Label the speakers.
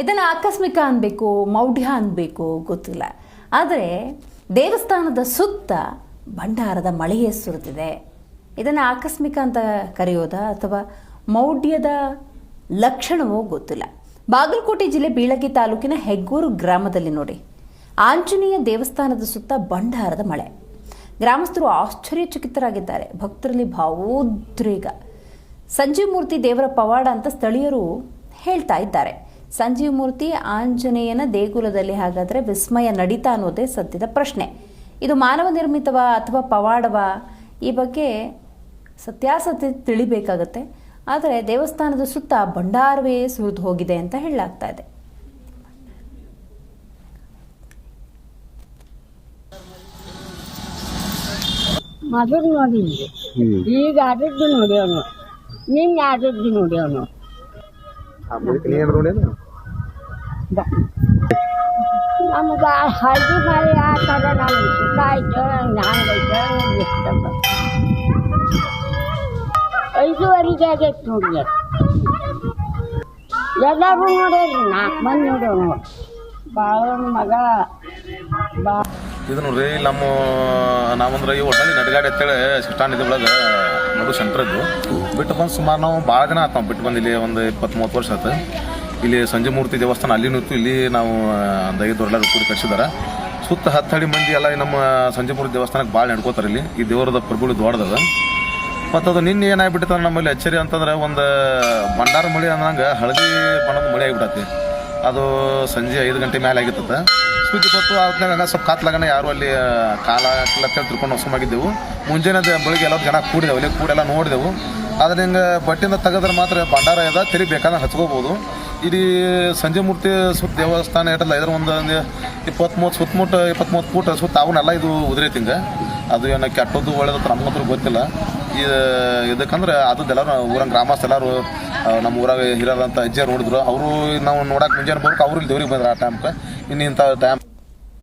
Speaker 1: ಇದನ್ನು ಆಕಸ್ಮಿಕ ಅನ್ಬೇಕು, ಮೌಢ್ಯ ಅನ್ಬೇಕು ಗೊತ್ತಿಲ್ಲ. ಆದರೆ ದೇವಸ್ಥಾನದ ಸುತ್ತ ಭಂಡಾರದ ಮಳೆಯೇ ಸುರಿದಿದೆ. ಇದನ್ನು ಆಕಸ್ಮಿಕ ಅಂತ ಕರೆಯೋದಾ ಅಥವಾ ಮೌಢ್ಯದ ಲಕ್ಷಣವೋ ಗೊತ್ತಿಲ್ಲ. ಬಾಗಲಕೋಟೆ ಜಿಲ್ಲೆ ಬೀಳಗಿ ತಾಲೂಕಿನ ಹೆಗ್ಗೂರು ಗ್ರಾಮದಲ್ಲಿ ನೋಡಿ, ಆಂಜನೇಯ ದೇವಸ್ಥಾನದ ಸುತ್ತ ಭಂಡಾರದ ಮಳೆ. ಗ್ರಾಮಸ್ಥರು ಆಶ್ಚರ್ಯಚಕಿತರಾಗಿದ್ದಾರೆ. ಭಕ್ತರಲ್ಲಿ ಭಾವೋದ್ರೇಕ. ಸಂಜೀವಮೂರ್ತಿ ದೇವರ ಪವಾಡ ಅಂತ ಸ್ಥಳೀಯರು ಹೇಳ್ತಾ ಇದ್ದಾರೆ. ಸಂಜೀವಮೂರ್ತಿ ಆಂಜನೇಯನ ದೇಗುಲದಲ್ಲಿ ಹಾಗಾದರೆ ವಿಸ್ಮಯ ನಡೀತಾ ಅನ್ನೋದೇ ಸದ್ಯದ ಪ್ರಶ್ನೆ. ಇದು ಮಾನವ ನಿರ್ಮಿತವಾ ಅಥವಾ ಪವಾಡವಾ? ಈ ಬಗ್ಗೆ ಸತ್ಯಾಸತ್ಯ ತಿಳಿಬೇಕಾಗತ್ತೆ. ಆದರೆ ದೇವಸ್ಥಾನದ ಸುತ್ತ ಭಂಡಾರವೇ ಸುರಿದು ಹೋಗಿದೆ ಅಂತ ಹೇಳಲಾಗ್ತಾ ಇದೆ.
Speaker 2: ಮೊದಲು ನೋಡಿದ್ವಿ, ಈಗ ಆದದ್ದು ನೋಡ್ಯವನು, ನಿನ್ನೆ ಆದದ್ದು ನೋಡ್ಯವನು. ನಮ್ಗೆ ಹಳದಿ ಮಳೆ ಆ ಥರ ನಮ್ಗೆ ಸುಖ ಆಯ್ತು, ಹಂಗೈತೆ ಇಷ್ಟಪ್ಪ. 5:30 ಆಗೈತೆ ನೋಡಿ. ಎಲ್ಲರೂ ನೋಡ್ಯಾರಿ, 4 ಮಂದಿ ನೋಡ್ಯಾವ ನೋಡಿ. ಬಾಳನ ಮಗ ಬಾ
Speaker 3: ಇದು ನೋಡ್ರಿ, ನಾವಂದ್ರೆ ಈ ಒಟ್ಟಲ್ಲಿ ನಡಗಾಡಿ ಅಂತೇಳಿ ಸ್ಟಾಂಡ್ ಇದ್ದ ಒಳಗೆ ನೋಡು ಸೆಂಟ್ರ್ ಇದ್ದು ಬಿಟ್ಟು ಬಂದು ಸುಮಾರು ನಾವು ಭಾಳ ದಿನ ಆಯ್ತು. ನಾವು ಬಿಟ್ಟು ಬಂದು ಇಲ್ಲಿ ಒಂದು 20-30 ವರ್ಷ ಆಯ್ತು. ಇಲ್ಲಿ ಸಂಜೀವಮೂರ್ತಿ ದೇವಸ್ಥಾನ ಅಲ್ಲಿ ನಿಂತು ಇಲ್ಲಿ ನಾವು ದೈವದವರೆಲ್ಲ ಕೂಡಿ ಕಟ್ಸಿದಾರೆ. ಸುತ್ತ 10 ಮಂದಿ ಎಲ್ಲ ನಮ್ಮ ಸಂಜೀವಮೂರ್ತಿ ದೇವಸ್ಥಾನಕ್ಕೆ ಭಾಳ ನಡ್ಕೋತಾರೆ. ಇಲ್ಲಿ ಈ ದೇವರದ ಪ್ರಭುಗಳು ದೊಡ್ಡದ. ಮತ್ತು ಅದು ನಿನ್ನೆ ಏನಾಗ್ಬಿಟ್ಟಿತ್ತು ನಮ್ಮಲ್ಲಿ ಅಚ್ಚರಿ ಅಂತಂದ್ರೆ, ಒಂದು ಭಂಡಾರ ಮಳೆ ಅನ್ನಂಗೆ ಹಳದಿ ಬಣ್ಣದ ಮಳೆ ಆಗಿಬಿಟ್ಟತಿ. ಅದು ಸಂಜೆ 5 ಗಂಟೆ ಮೇಲೆ ಆಗಿರ್ತದೆ. ಸೂಚಿ ಹೊತ್ತು ಆದ್ನಾಗ ಸ್ವಲ್ಪ ಕಾತ್ಲಾಗನ ಯಾರು ಅಲ್ಲಿ ಕಾಲ ಕಿಲ್ಲತ್ತೇಳಿ ತಿಳ್ಕೊಂಡು ಹೊಸಮಾಗಿದ್ದೆವು. ಮುಂಜಾನೆ ಬೆಳಿಗ್ಗೆ ಎಲ್ಲ ಜನ ಕೂಡಿದೆವು, ಇಲ್ಲಿ ಕೂಡೆಲ್ಲ ನೋಡಿದೆವು. ಆದರೆ ಹಿಂಗೆ ಬಟ್ಟೆಯಿಂದ ತೆಗೆದ್ರೆ ಮಾತ್ರ ಭಂಡಾರ ಇದೆ, ತಿರಿ ಬೇಕಾದ್ರೆ ಹಚ್ಕೋಬೋದು. ಇಲ್ಲಿ ಸಂಜೀವಮೂರ್ತಿ ಸುತ್ತ ದೇವಸ್ಥಾನ ಇಟ್ಟಲ್ಲ, ಇದ್ರ ಒಂದು 20-30 ಫೂಟ್ ಸುತ್ತ ಅವನ್ನೆಲ್ಲ ಇದು ಉದುರೈತಿ. ಹಿಂಗೆ ಅದು ಏನು ಕೆಟ್ಟದ್ದು ಒಳ್ಳೇದು ನಮಗಂತೂ ಗೊತ್ತಿಲ್ಲ. ಇದಕ್ಕಂದ್ರೆ ಅದೆಲ್ಲರೂ ಊರಂಗ ಗ್ರಾಮಸ್ಥ ಎಲ್ಲರೂ ನಮ್ಮ ಊರಾಗ ಹಿರಿಯರಂತ ಅಜ್ಜಿಯರು ನೋಡಿದ್ರು. ಅವರು ನಾವು ನೋಡಕ್ಕೆ ಮುಂಜಾನೆ ಬರ್ಬೇಕು, ಅವ್ರು ಇಲ್ಲಿ ದೇವ್ರಿಗೆ ಬಂದ್ರೆ ಆ ಟೈಮ್ಗೆ. ಇನ್ನು ಇಂಥ ಟೈಮ್